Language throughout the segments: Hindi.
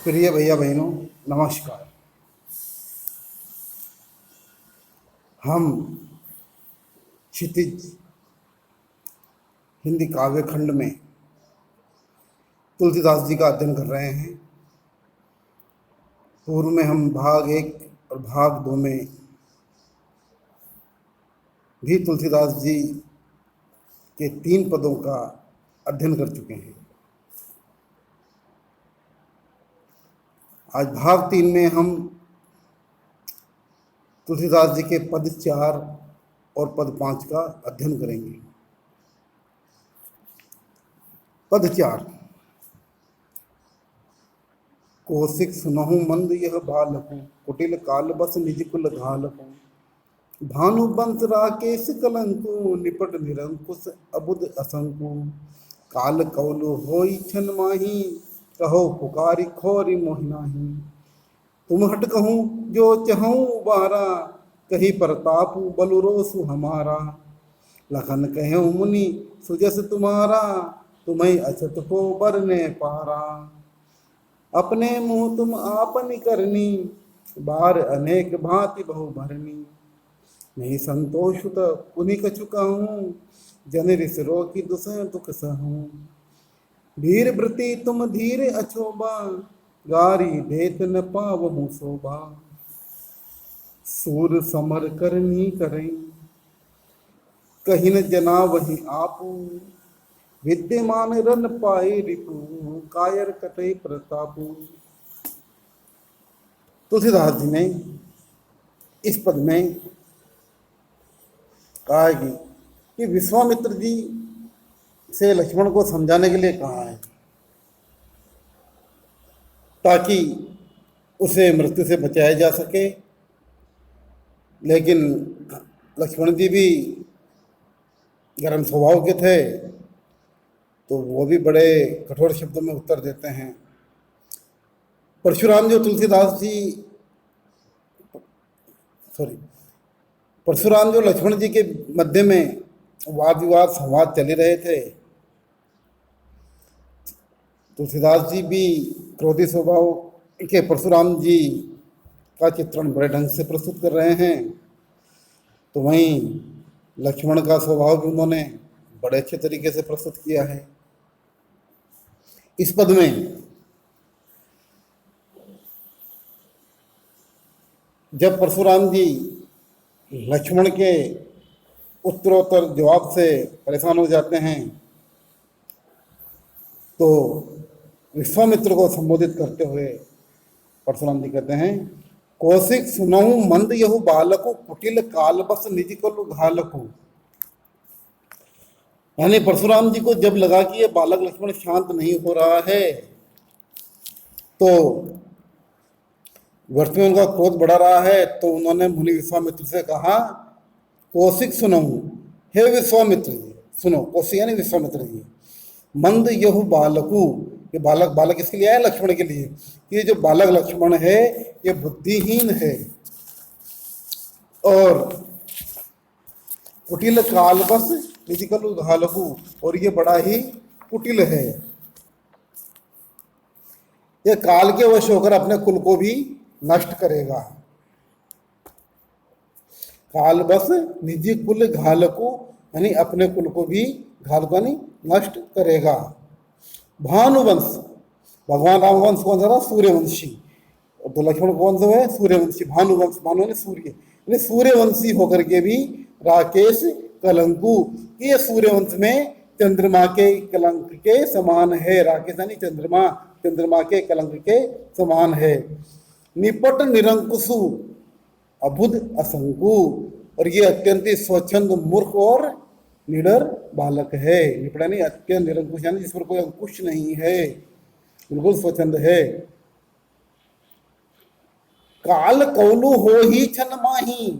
प्रिय भैया बहनों, नमस्कार। हम क्षितिज हिंदी काव्य खंड में तुलसीदास जी का अध्ययन कर रहे हैं। पूर्व में हम भाग 1 और भाग 2 में भी तुलसीदास जी के 3 पदों का अध्ययन कर चुके हैं। आज भाग 3 में हम तुलसीदास जी के पद 4 और पद 5 का अध्ययन करेंगे। पद 4। कौशिक सुनहु मंद यह बालकु, कुटिल काल बस निज कुल घालकु। भानु बंस राकेश कलंकु, निपट निरंकुश अबुद असंकु। काल कौलु होई छन माही, कहो पुकारी खोरी मोहिनाही। तुम हट कहूँ जो चहूँ बारा, कही प्रताप बलुरोसु हमारा। लखन कहे मुनि सुजस तुम्हारा, तुम्हें अछत को बरने पारा। अपने मुँह तुम आपन करनी, बार अनेक भांति बहु भरनी। नहीं संतोषुत पुनि कछु कहूँ, जन रिस रोकी दुसह दुख सहूँ। धीर वृत्ति तुम धीरे अछोबा, गारी देत न पावहु शोभा। सूर समर करनी करें, कहीं न जना वही आपू। विद्यमान रन पाए रिपु, कायर कटे प्रतापु। तुलसीदास जी ने इस पद में कहा है कि विश्वामित्र जी से लक्ष्मण को समझाने के लिए कहा है ताकि उसे मृत्यु से बचाया जा सके। लेकिन लक्ष्मण जी भी गर्म स्वभाव के थे, तो वो भी बड़े कठोर शब्दों में उत्तर देते हैं। परशुराम जो परशुराम जो लक्ष्मण जी के मध्य में वाद विवाद संवाद चल रहे थे, तुलसीदास जी भी क्रोधी स्वभाव के परशुराम जी का चित्रण बड़े ढंग से प्रस्तुत कर रहे हैं। तो वहीं लक्ष्मण का स्वभाव भी उन्होंने बड़े अच्छे तरीके से प्रस्तुत किया है। इस पद में जब परशुराम जी लक्ष्मण के उत्तरोत्तर जवाब से परेशान हो जाते हैं, तो विश्वामित्र को संबोधित करते हुए परशुराम जी कहते हैं, कौशिक सुनहु मंद यहु बालकु, कुटिल काल बस निज कुल घालकु। यानी परशुराम जी को जब लगा कि ये बालक लक्ष्मण शांत नहीं हो रहा है, तो व्यर्थ में उनका क्रोध बढ़ा रहा है, तो उन्होंने मुनि विश्वामित्र से कहा, कौशिक सुनहु, हे विश्वामित्र जी सुनो। कौशिक यानी विश्वामित्र जी। मंद यहु बालकु, ये बालक इसके लिए आया लक्ष्मण के लिए कि ये जो बालक लक्ष्मण है ये बुद्धिहीन है और कुटिल काल बस निजिकल घालकु, और ये बड़ा ही कुटिल है। ये काल के वश होकर अपने कुल को भी नष्ट करेगा। काल बस निजी कुल घालकु, यानी अपने कुल को भी घालकु यानी नष्ट करेगा। भानुवंश, भगवान राम वंश कौन सा था? सूर्यवंशी। और तो लक्ष्मण कौन सा है? सूर्यवंशी। भानुवंश, भानु यानी सूर्य, यानी सूर्यवंशी होकर के भी राकेश कलंकु, ये सूर्यवंश में चंद्रमा के कलंक के समान है। राकेश यानी चंद्रमा, चंद्रमा के कलंक के समान है। निपट निरंकुशु अबुध असंकु, और ये अत्यंत स्वच्छंद मूर्ख और निडर बालक है। निपट यानी अत्यंत निरंकुश, यानी जिस पर कोई अंकुश नहीं है, बिल्कुल स्वच्छंद है। काल कौलु हो ही छन माही,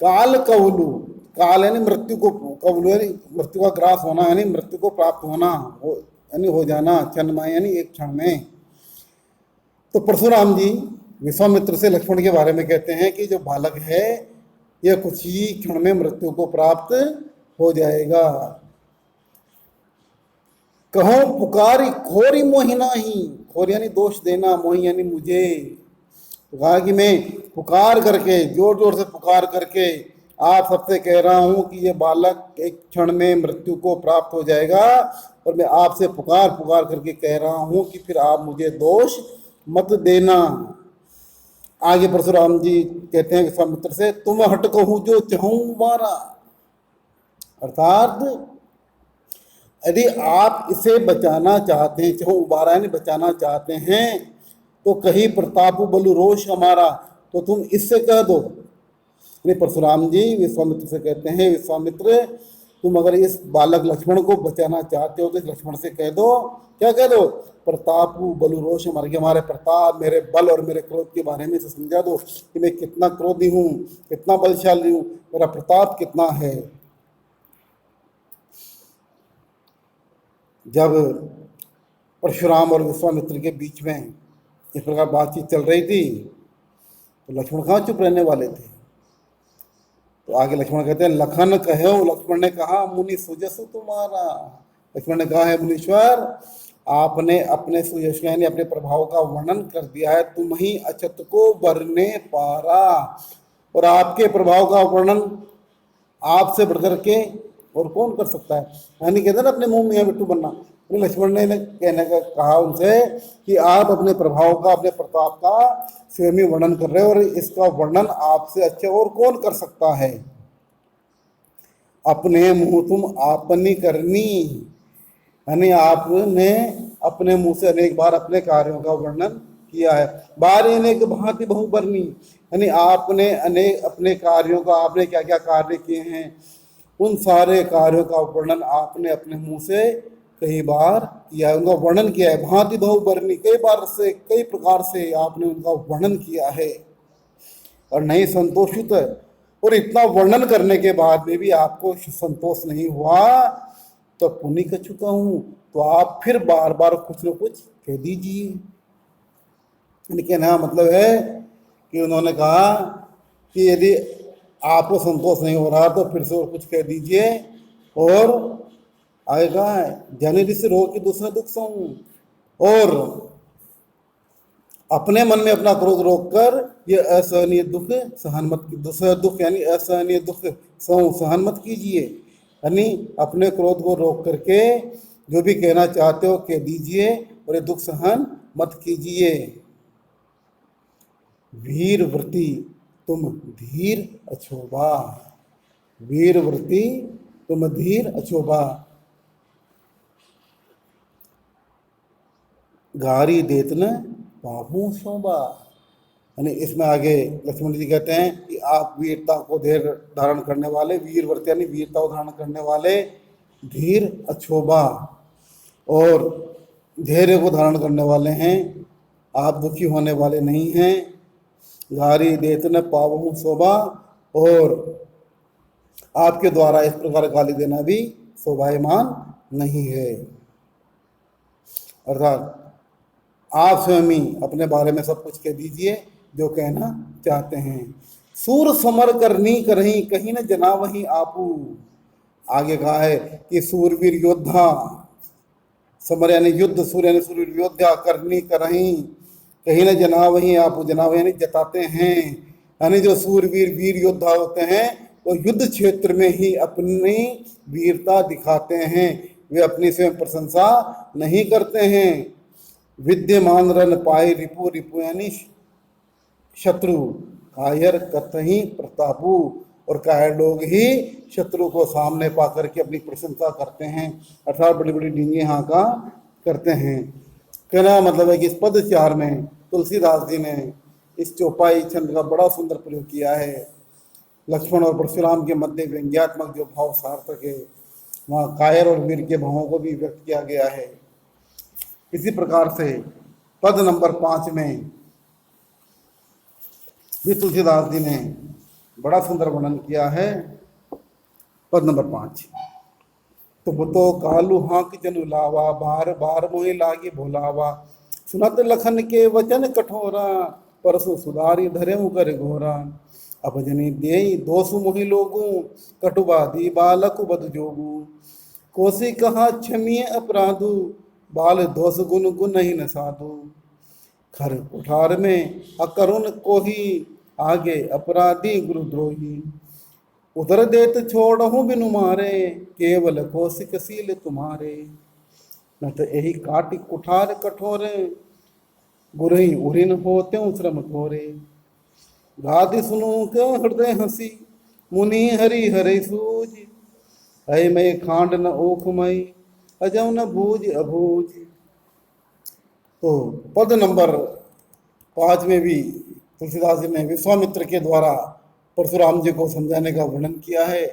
काल कौलु, काल यानी मृत्यु को, कौलु यानी मृत्यु का ग्रास होना, यानी मृत्यु को प्राप्त होना, यानी हो जाना। छन माही यानी एक क्षण में। तो परशुराम जी विश्वामित्र से लक्ष्मण के बारे में कहते हैं कि जो बालक है यह कुछ ही क्षण में मृत्यु को प्राप्त हो जाएगा। कहो पुकारी खोरी मोहि नाही, खोर यानी दोष देना, मोहि यानी मुझे। तो कहा कि मैं पुकार करके, जोर जोर से पुकार करके आप सबसे कह रहा हूं कि ये बालक एक क्षण में मृत्यु को प्राप्त हो जाएगा, और मैं आपसे पुकार पुकार करके कह रहा हूं कि फिर आप मुझे दोष मत देना। आगे परशुराम जी कहते हैं विश्वामित्र से, तुम हट कहूं जो चाहूं मारा। अर्थात यदि आप इसे बचाना चाहते हैं, चाहे उबारा यानी बचाना चाहते हैं, तो कहीं प्रताप बलु रोष हमारा, तो तुम इससे कह दो। यानी परशुराम जी विश्वामित्र से कहते हैं, विश्वामित्र तुम अगर इस बालक लक्ष्मण को बचाना चाहते हो तो इस लक्ष्मण से कह दो, क्या कह दो, प्रताप बलु रोष हमारे, हमारे प्रताप, मेरे बल और मेरे क्रोध के बारे में से समझा दो कि मैं कितना क्रोधी हूँ, कितना बलशाली हूँ, मेरा प्रताप कितना है। जब परशुराम और विश्वामित्र के बीच में इस प्रकार बातचीत चल रही थी तो लक्ष्मण कहाँ चुप रहने वाले थे। तो आगे लक्ष्मण कहते हैं, लखन कहो, लक्ष्मण ने कहा, मुनि सुजसु तुम्हारा। लक्ष्मण ने कहा, है मुनीश्वर, आपने अपने सुयश यानी अपने प्रभाव का वर्णन कर दिया है, तुम ही अछत को बरने पारा, और आपके प्रभाव का वर्णन आपसे बढ़कर के और कौन कर सकता है। यानी कहते हैं ना, अपने मुंह मियां बिट्टू बनना। लक्ष्मण ने कहने का कहा उनसे कि आप अपने प्रभाव का, अपने प्रताप का स्वयं ही वर्णन कर रहे हो, और इसका वर्णन आपसे अच्छा और कौन कर सकता है। अपने मुंह तुम आपनी करनी, यानी आपने अपने मुंह से अनेक बार अपने कार्यों का वर्णन किया है। बार अनेक भांति बहु बरनी, यानी आपने अनेक अपने कार्यों का, आपने क्या क्या कार्य किए हैं, उन सारे कार्यों का वर्णन आपने अपने मुंह से कई बार किया, उनका वर्णन किया है। भांति बहु बरनी, कई बार से, कई प्रकार से आपने उनका वर्णन किया है, और नहीं संतोषित, और इतना वर्णन करने के बाद में भी आपको संतोष नहीं हुआ, तो पुण्य कर चुका हूं, तो आप फिर बार बार कुछ न कुछ कह दीजिए। लेकिन हाँ, मतलब है कि उन्होंने कहा कि यदि आपको संतोष नहीं हो रहा तो फिर से और कुछ कह दीजिए। और आगे कहा है, जन से रो कि दूसरा दुख सहूं, और अपने मन में अपना क्रोध रोककर ये असहनीय दुख सहन मत, दूसरा दुख यानी असहनीय दुख सहन मत कीजिए, यानी अपने क्रोध को रोक करके जो भी कहना चाहते हो कह दीजिए, और ये दुख सहन मत कीजिए। वीर व्रती तुम धीर अछोभा, वीर व्रती तुम धीर अछोभा, गारी देतन बाबू शोभा। यानी इसमें आगे लक्ष्मण जी कहते हैं कि आप वीरता को धैर्य धारण करने वाले, वीर व्रत यानी वीरता को धारण करने वाले, धीर अछोभा और धैर्य को धारण करने वाले हैं, आप दुखी होने वाले नहीं हैं। गारी देतन पावहू शोभा, और आपके द्वारा इस प्रकार गाली देना भी शोभायमान नहीं है। अर्थात आप स्वयं ही अपने बारे में सब कुछ कह दीजिए जो कहना चाहते हैं। सूर समर करनी करही, कहीं न जना वही आपू। आगे कहा है कि सूरवीर योद्धा, समर यानी युद्ध, सूर यानी सूरवीर योद्धा, करनी करही, कहीं न जना वही आपू, जना वही यानी जताते हैं। यानी जो सूरवीर वीर योद्धा होते हैं वो युद्ध क्षेत्र में ही अपनी वीरता दिखाते हैं, वे अपनी स्वयं प्रशंसा नहीं करते हैं। विद्यमान रन पाए रिपु, रिपु यानी शत्रु, कायर कतही प्रतापु, और कायर लोग ही शत्रु को सामने पा करके अपनी प्रशंसा करते हैं, अर्थात बड़ी बड़ी डींगे हाँका करते हैं। कहना मतलब है कि इस पद चार में तुलसीदास जी ने इस चौपाई छंद का बड़ा सुंदर प्रयोग किया है। लक्ष्मण और परशुराम के मध्य व्यंग्यात्मक जो भाव सार्थक है, वहाँ कायर और वीर के भावों को भी व्यक्त किया गया है। इसी प्रकार से पद नंबर 5 में भी तुलसीदास जी ने बड़ा सुंदर वर्णन किया है। पद नंबर 5, तुम तो कालू हाँक जनु लावा, बार बार मोहि लागी भोलावा, सुनत लखन के वचन कठोरा, परसु सुधारी धरे कर घोरा, अपजनी देई दोसु मोहि लोगू, कटुबादी बालक बद जोगू। कोसी कहा क्षमीय अपराधु, बाल दोष गुण गुण ही न साधु। खर कुठार में अकरुण को ही, आगे अपराधी गुरुद्रोही। उधर देत छोड़हूँ बिनु मारे, केवल कौशिक सील तुम्हारे। न तो यही काटि कुठार कठोरे, गुरही उरिन होते श्रम थोरे। गादि सुनु क्यों हृदय हंसी, मुनि हरि हरे सूझ। है मैं खांड न ओखमय, अजौ न बूझ अबूझ। तो पद नंबर 5 में भी तुलसीदास जी ने विश्वामित्र के द्वारा परशुराम जी को समझाने का वर्णन किया है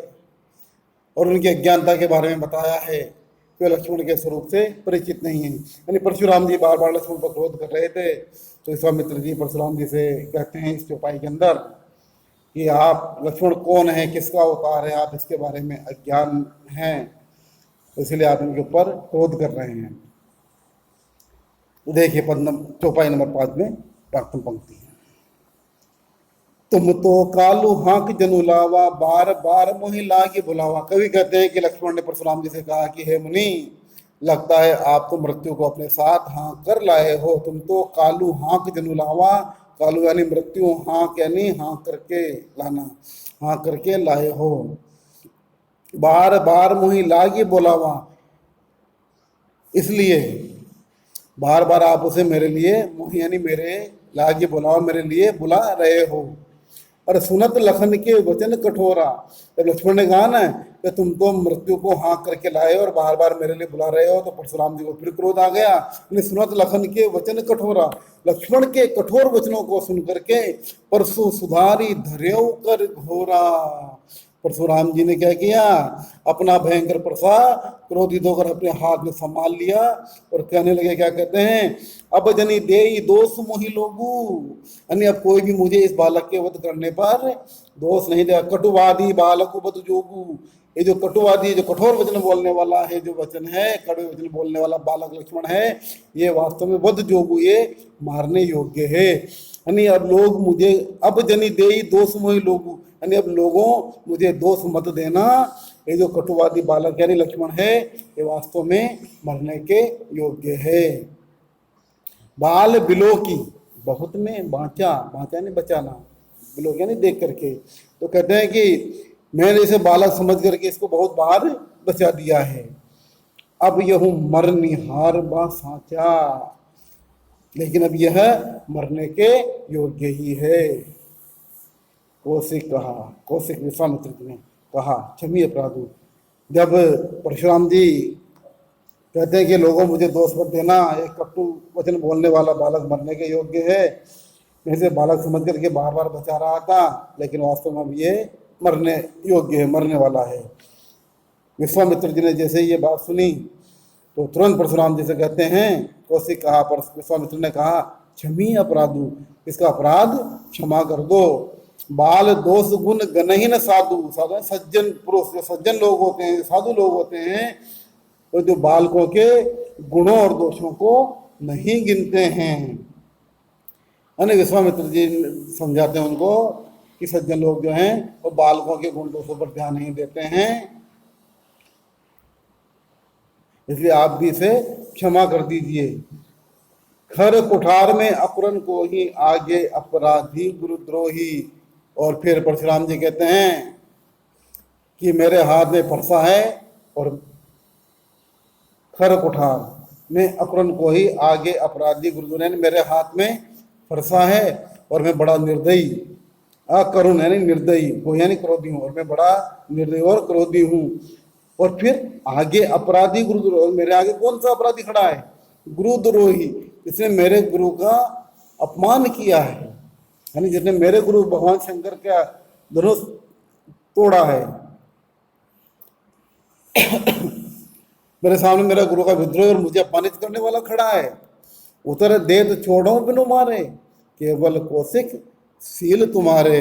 और उनकी अज्ञानता के बारे में बताया है कि वे लक्ष्मण के स्वरूप से परिचित नहीं है। यानी परशुराम जी बार बार लक्ष्मण पर क्रोध कर रहे थे, तो विश्वामित्र जी परशुराम जी से कहते हैं इस चौपाई के अंदर कि आप लक्ष्मण कौन है, किसका अवतार है, आप इसके बारे में अज्ञान हैं, इसलिए आप इनके ऊपर क्रोध कर रहे हैं। देखिए चौपाई नंबर 5 में प्रथम पंक्ति है। तुम तो कालू हाँक जनु लावा, बार बार मोहि लागे बुलावा। कवि कहते हैं कि लक्ष्मण ने परशुराम जी से कहा कि हे मुनि, लगता है आप तो मृत्यु को अपने साथ हाँक कर लाए हो। तुम तो कालू हाँक जनु लावा, कालू यानी मृत्यु, हाँक यानी हाँक करके लाना, हाँक करके लाए हो। बार बार मोहि लागे बुलावा, इसलिए बार बार आप उसे मेरे लिए, मोहि यानी मेरे, लागे बुलावा मेरे लिए बुला रहे हो। और सुनत लखन के वचन कठोरा, जब लक्ष्मण ने कहा ना कि तुम तो मृत्यु को हाँक करके लाए और बार बार मेरे लिए बुला रहे हो, तो परशुराम जी को फिर क्रोध आ गया। सुनत लखन के वचन कठोरा, लक्ष्मण के कठोर वचनों को सुन करके परसु सुधारी धर्यो कर घोरा। परशुराम जी ने क्या किया, अपना भयंकर प्रसा क्रोधित होकर अपने हाथ में संभाल लिया और कहने लगे, क्या कहते हैं, अब जनी देई दोष मोहि लोगू, यानी अब कोई भी मुझे इस बालक के वध करने पर दोष नहीं देगा। कटुवादी बालक वध जोगू, ये जो कटुवादी, जो कठोर वचन बोलने वाला है, जो वचन है कड़वे वचन बोलने वाला बालक लक्ष्मण है, ये वास्तव में वध जोगू, ये मारने योग्य है। यानी अब लोग मुझे, अब जनी देई दोष मोहि लोगू, यानी अब लोगों मुझे दोष मत देना, ये जो कटुवादी बालक यानी लक्ष्मण है, ये वास्तव में मरने के योग्य है। बाल बिलो की, बहुत में बाँचा, बाँचा यानी बचाना, बिलो यानी देख करके, तो कहते हैं कि मैंने इसे बालक समझ करके इसको बहुत बार बचा दिया है। अब यह मरनिहार बा साचा, लेकिन अब यह मरने के योग्य ही है। कौशिक कहा, कौशिक विश्वामित्र जी ने कहा क्षमी अपराधु। जब परशुराम जी कहते हैं कि लोगों मुझे दोष मत देना, एक कटु वचन बोलने वाला बालक मरने के योग्य है, मैं इसे बालक समझ करके बार बार बचा रहा था, लेकिन वास्तव में अब ये मरने योग्य है, मरने वाला है। विश्वामित्र जी ने जैसे ये बात सुनी तो तुरंत परशुराम जी से कहते हैं, कौशिक कहा, पर विश्वामित्र ने कहा क्षमी अपराधु, इसका अपराध क्षमा कर दो। बाल दोष गुण गणहीन साधु, साधु सज्जन पुरुष, जो सज्जन लोग होते हैं, साधु लोग होते हैं, तो जो बालकों के गुणों और दोषों को नहीं गिनते हैं। यानी विश्वामित्र जी समझाते हैं उनको कि सज्जन लोग जो हैं वो बालकों के गुण दोषों पर ध्यान नहीं देते हैं, इसलिए आप भी इसे क्षमा कर दीजिए। खर कुठार में अकुरन को ही, आगे अपराधी गुरुद्रोही। और फिर परशुराम जी कहते हैं कि मेरे हाथ में फरसा है और खर कुठार में अकुरन को ही, आगे अपराधी गुरुद्रोही, मेरे हाथ में फरसा है और मैं बड़ा निर्दयी, अकरुण यानी निर्दयी, को यानी क्रोधी हूँ, और मैं बड़ा निर्दयी और क्रोधी हूँ। और फिर आगे अपराधी गुरुद्रोही, और मेरे आगे कौन सा अपराधी खड़ा है, गुरुद्रोही, इसने मेरे गुरु का अपमान किया है, यानी जिसने मेरे गुरु भगवान शंकर का धनुष तोड़ा है। मेरे सामने मेरा गुरु का विद्रोह और मुझे अपमानित करने वाला खड़ा है। उतर देत छोड़ो बिनु मारे, केवल कौशिक सील तुम्हारे।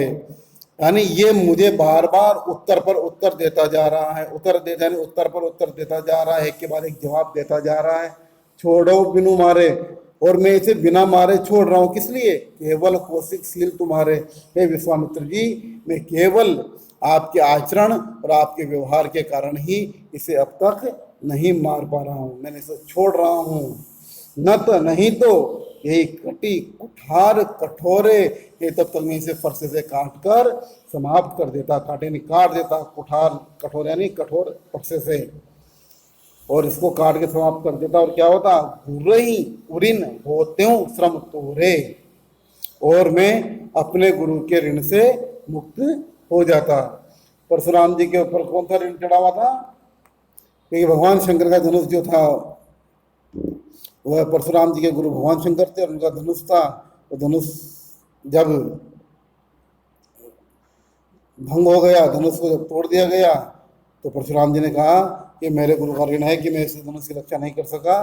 यानी ये मुझे बार बार उत्तर पर उत्तर देता जा रहा है, उत्तर देता यानी उत्तर पर उत्तर देता जा रहा है, एक के बाद एक जवाब देता जा रहा है। छोड़ो बिनु मारे, और मैं इसे बिना मारे छोड़ रहा हूँ, किस लिए, केवल कौशिक सील तुम्हारे। हे विश्वामित्र जी, मैं केवल आपके आचरण और आपके व्यवहार के कारण ही इसे अब तक नहीं मार पा रहा हूँ, मैंने इसे छोड़ रहा हूँ। न तो नहीं तो यही कटी कुठार कठोरे, ये तब तक मैं इसे फरसे से काट कर समाप्त कर देता, काटे नहीं काट देता, कुठार कठोर यानी कठोर फरसे से, और इसको काट के समाप्त कर देता। और क्या होता, गुरही उरिन होत्यों श्रम तोरे, और मैं अपने गुरु के ऋण से मुक्त हो जाता। परशुराम जी के ऊपर कौन सा ऋण चढ़ा हुआ था? क्योंकि भगवान शंकर का धनुष जो था, वह परशुराम जी के गुरु भगवान शंकर थे और उनका धनुष था। वो धनुष जब भंग हो गया, धनुष को जब तोड़ दिया गया, तो परशुराम जी ने कहा कि मेरे गुरु का ऋण है कि मैं इस धनुष की रक्षा नहीं कर सका।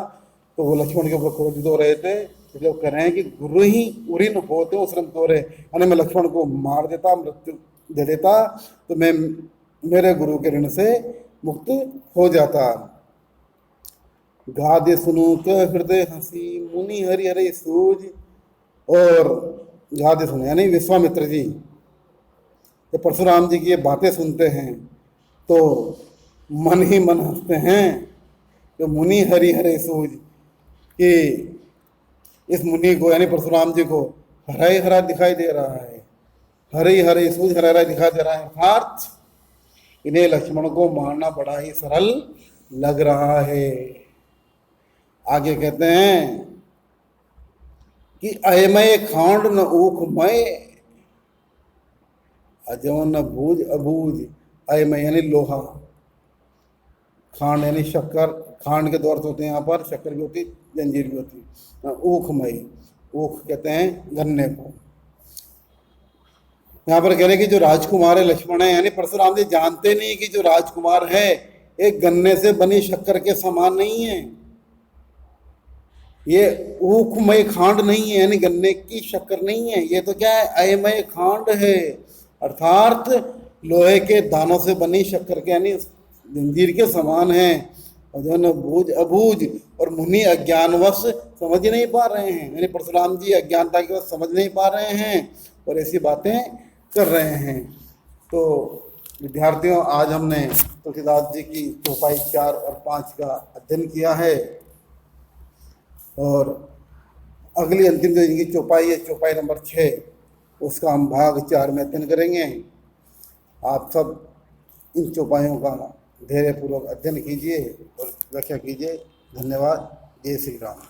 तो वो लक्ष्मण के ऊपर क्रोधित हो रहे थे, इसलिए वो कह रहे हैं कि गुरु ही उरिन होते उस रंग तोरे, यानी मैं लक्ष्मण को मार देता, मृत्यु दे देता, तो मैं मेरे गुरु के ऋण से मुक्त हो जाता। गादे सुनो के हृदय हंसी, मुनि हरि हरि सूझ। और गादे सुनो यानी विश्वामित्र जी तो परशुराम जी की ये बातें सुनते हैं तो मन ही मन हंसते हैं। तो मुनि हरि हरे सूझ, कि इस मुनि को यानी परशुराम जी को हरा ही हरा दिखाई दे रहा है, हरे हरे सूझ हरा हरा दिखाई दे रहा है, अर्थात इन्हें लक्ष्मण को मारना बड़ा ही सरल लग रहा है। आगे कहते हैं कि अयमय खांड न ऊखमय, अजो न बूझ अबूझ। अयमय यानी लोहा, खांड यानी शक्कर, खांड के दो अर्थ होते हैं यहाँ पर, शक्कर भी होती, जंजीर भी होती। ऊखमय, ऊख कहते हैं गन्ने को। यहाँ पर कह रहे कि जो राजकुमार है लक्ष्मण है, यानी परशुराम जी जानते नहीं कि जो राजकुमार है एक गन्ने से बनी शक्कर के समान नहीं है, ये ऊखमय खांड नहीं है, यानी गन्ने की शक्कर नहीं है, ये तो क्या है, अयमय खांड है, अर्थात लोहे के दानों से बनी शक्कर के यानी जंजीर के समान है। और जो न बूझ अबूझ, और मुनि अज्ञानवश समझ नहीं पा रहे हैं, यानी परशुराम जी अज्ञानता के वश समझ नहीं पा रहे हैं और ऐसी बातें कर रहे हैं। तो विद्यार्थियों, आज हमने तुलसीदास जी की चौपाई 4 और 5 का अध्ययन किया है, और अगली अंतिम जो इनकी चौपाई है, चौपाई नंबर 6, उसका हम भाग 4 में अध्ययन करेंगे। आप सब इन चौपाइयों का धैर्यपूर्वक अध्ययन कीजिए और व्याख्या कीजिए। धन्यवाद। जय श्री राम।